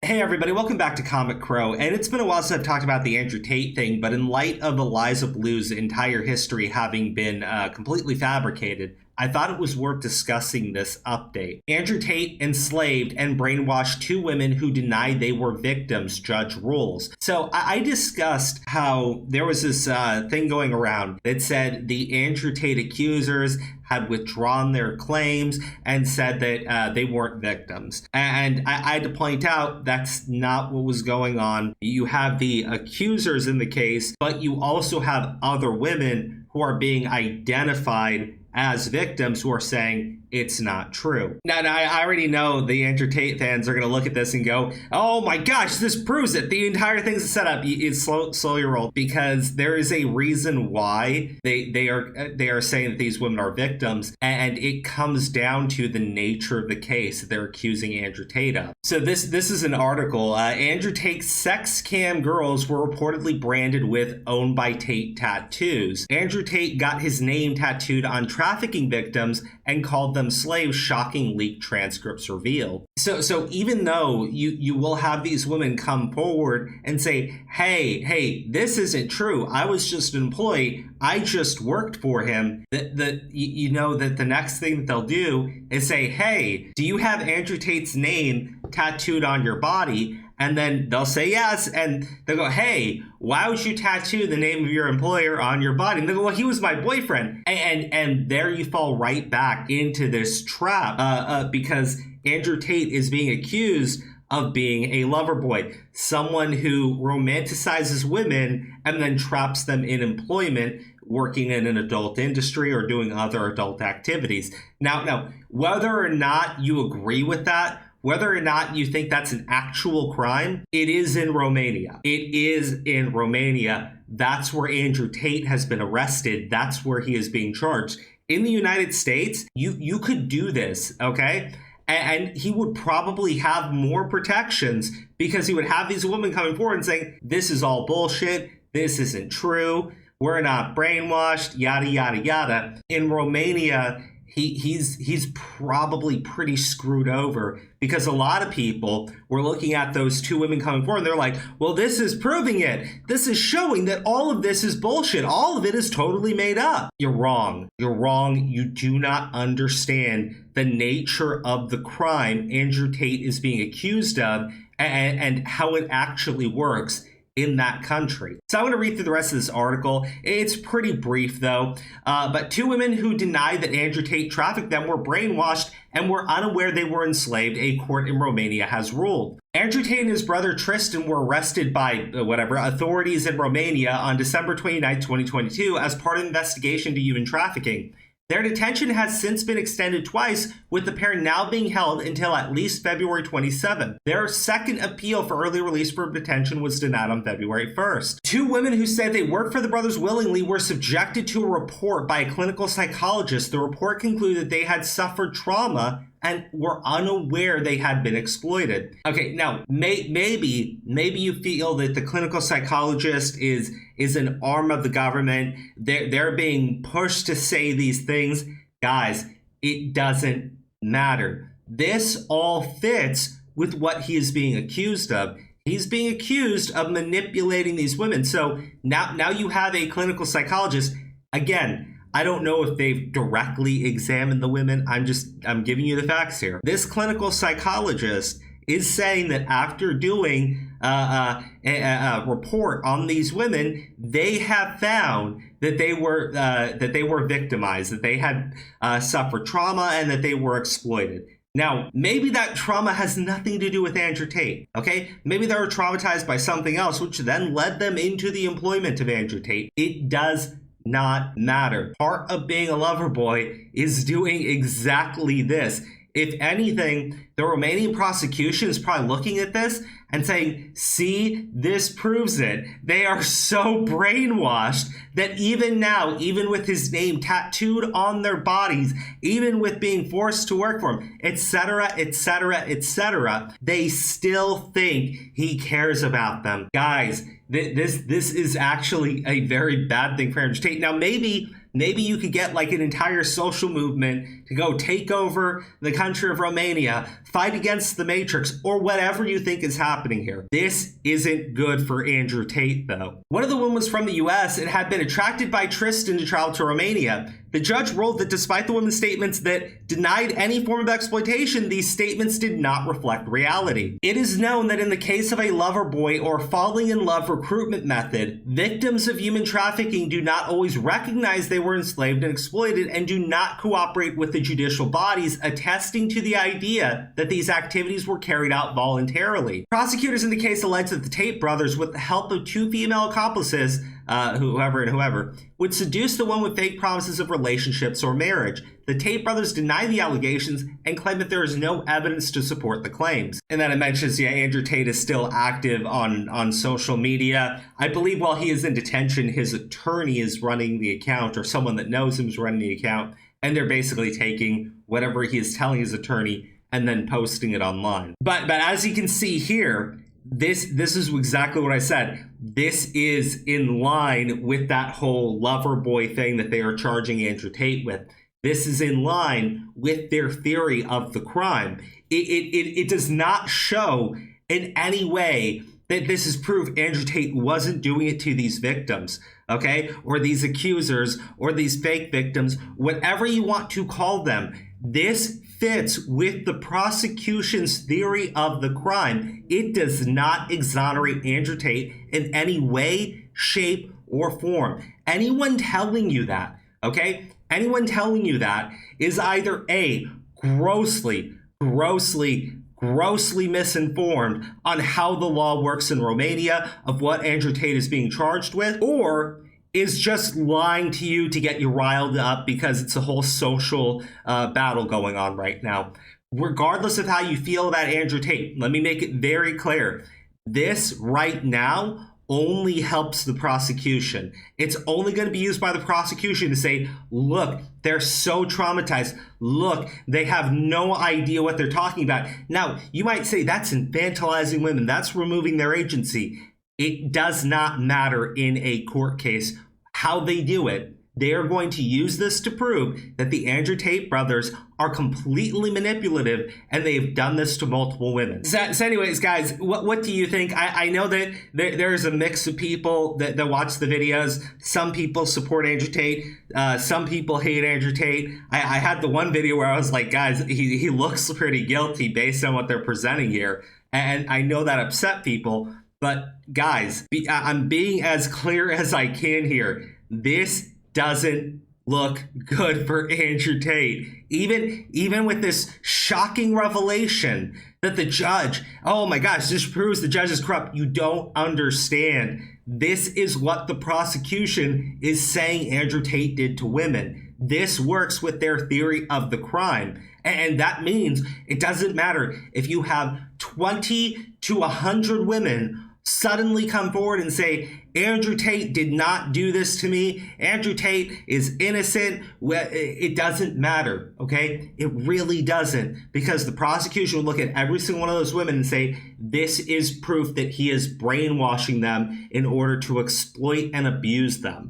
Hey everybody, welcome back to Comic Crow, and it's been a while since I've talked about the Andrew Tate thing, but in light of Eliza Blue's entire history having been completely fabricated, I thought it was worth discussing this update. Andrew Tate enslaved and brainwashed two women who denied they were victims, judge rules. So I discussed how there was this thing going around that said the Andrew Tate accusers had withdrawn their claims and said that they weren't victims. And I had to point out that's not what was going on. You have the accusers in the case, but you also have other women who are being identified as victims who are saying it's not true. Now, I already know the Andrew Tate fans are going to look at this and go, oh my gosh, this proves it. The entire thing's a setup. It's slow your roll, because there is a reason why they are saying that these women are victims, and it comes down to the nature of the case that they're accusing Andrew Tate of. So this is an article. Andrew Tate's sex cam girls were reportedly branded with "Owned by Tate" tattoos. Andrew Tate got his name tattooed on trafficking victims and called them slaves, shocking leaked transcripts reveal. So even though you will have these women come forward and say, hey, this isn't true. I was just an employee. I just worked for him. That the next thing that they'll do is say, hey, do you have Andrew Tate's name tattooed on your body? And then they'll say yes, and they'll go, hey, why would you tattoo the name of your employer on your body? And they'll go, well, he was my boyfriend. And there you fall right back into this trap because Andrew Tate is being accused of being a lover boy, someone who romanticizes women and then traps them in employment, working in an adult industry or doing other adult activities. Now, whether or not you agree with that, whether or not you think that's an actual crime, it is in Romania. It is in Romania. That's where Andrew Tate has been arrested. That's where he is being charged. In the United States, you could do this, okay? And he would probably have more protections because he would have these women coming forward and saying, this is all bullshit. This isn't true. We're not brainwashed, yada, yada, yada. In Romania, he's probably pretty screwed over because a lot of people were looking at those two women coming forward and they're like, well, this is proving it. This is showing that all of this is bullshit. All of it is totally made up. You're wrong. You're wrong. You do not understand the nature of the crime Andrew Tate is being accused of and how it actually works in that country. So I'm going to read through the rest of this article. It's pretty brief though, but two women who denied that Andrew Tate trafficked them were brainwashed and were unaware they were enslaved, a court in Romania has ruled. Andrew Tate and his brother Tristan were arrested by authorities in Romania on December 29, 2022 as part of an investigation to human trafficking. Their detention has since been extended twice, with the pair now being held until at least February 27th. Their second appeal for early release from detention was denied on February 1st. Two women who said they worked for the brothers willingly were subjected to a report by a clinical psychologist. The report concluded that they had suffered trauma and were unaware they had been exploited. Okay, now maybe you feel that the clinical psychologist is an arm of the government. They're being pushed to say these things. Guys, it doesn't matter. This all fits with what he is being accused of. He's being accused of manipulating these women. So now you have a clinical psychologist. Again, I don't know if they've directly examined the women. I'm giving you the facts here. This clinical psychologist is saying that after doing a report on these women, they have found that they were victimized, that they had suffered trauma, and that they were exploited. Now, maybe that trauma has nothing to do with Andrew Tate, okay? Maybe they were traumatized by something else, which then led them into the employment of Andrew Tate. It does not matter. Part of being a lover boy is doing exactly this. If anything, the Romanian prosecution is probably looking at this and saying, see, this proves it. They are so brainwashed that even now, even with his name tattooed on their bodies, even with being forced to work for him, etc., etc., etc., they still think he cares about them. Guys, this is actually a very bad thing for Andrew Tate. Now, maybe maybe you could get like an entire social movement to go take over the country of Romania, fight against the Matrix, or whatever you think is happening here. This isn't good for Andrew Tate, though. One of the women was from the US and had been attracted by Tristan to travel to Romania. The judge ruled that despite the woman's statements that denied any form of exploitation, these statements did not reflect reality. It is known that in the case of a lover boy or falling in love recruitment method, victims of human trafficking do not always recognize they were enslaved and exploited and do not cooperate with the judicial bodies, attesting to the idea that these activities were carried out voluntarily. Prosecutors in the case alleged that the Tate brothers, with the help of two female accomplices, whoever, would seduce the woman with fake promises of relationships or marriage. The Tate brothers deny the allegations and claim that there is no evidence to support the claims. And then it mentions, Andrew Tate is still active on social media. I believe while he is in detention, his attorney is running the account, or someone that knows him is running the account, and they're basically taking whatever he is telling his attorney and then posting it online. But as you can see here, this is exactly what I said. This is in line with that whole lover boy thing that they are charging Andrew Tate with. This is in line with their theory of the crime. It does not show in any way that this is proof Andrew Tate wasn't doing it to these victims, okay? Or these accusers, or these fake victims, whatever you want to call them. This fits with the prosecution's theory of the crime. It does not exonerate Andrew Tate in any way, shape, or form. Anyone telling you that, okay? Anyone telling you that is either A, grossly misinformed on how the law works in Romania, of what Andrew Tate is being charged with, or is just lying to you to get you riled up because it's a whole social battle going on right now. Regardless of how you feel about Andrew Tate, let me make it very clear. This right now only helps the prosecution. It's only going to be used by the prosecution to say, look, they're so traumatized. Look, they have no idea what they're talking about. Now, you might say that's infantilizing women. That's removing their agency. It does not matter in a court case how they do it. They are going to use this to prove that the Andrew Tate brothers are completely manipulative, and they've done this to multiple women. So anyways, guys, what do you think? I know that there's a mix of people that watch the videos. Some people support Andrew Tate. Some people hate Andrew Tate. I had the one video where I was like, guys, he looks pretty guilty based on what they're presenting here. And I know that upset people. But guys, I'm being as clear as I can here. This doesn't look good for Andrew Tate. Even with this shocking revelation that the judge, oh my gosh, this proves the judge is corrupt. You don't understand. This is what the prosecution is saying Andrew Tate did to women. This works with their theory of the crime. And that means it doesn't matter if you have 20 to 100 women suddenly come forward and say, Andrew Tate did not do this to me. Andrew Tate is innocent. Well, it doesn't matter, okay? It really doesn't, because the prosecution will look at every single one of those women and say, this is proof that he is brainwashing them in order to exploit and abuse them.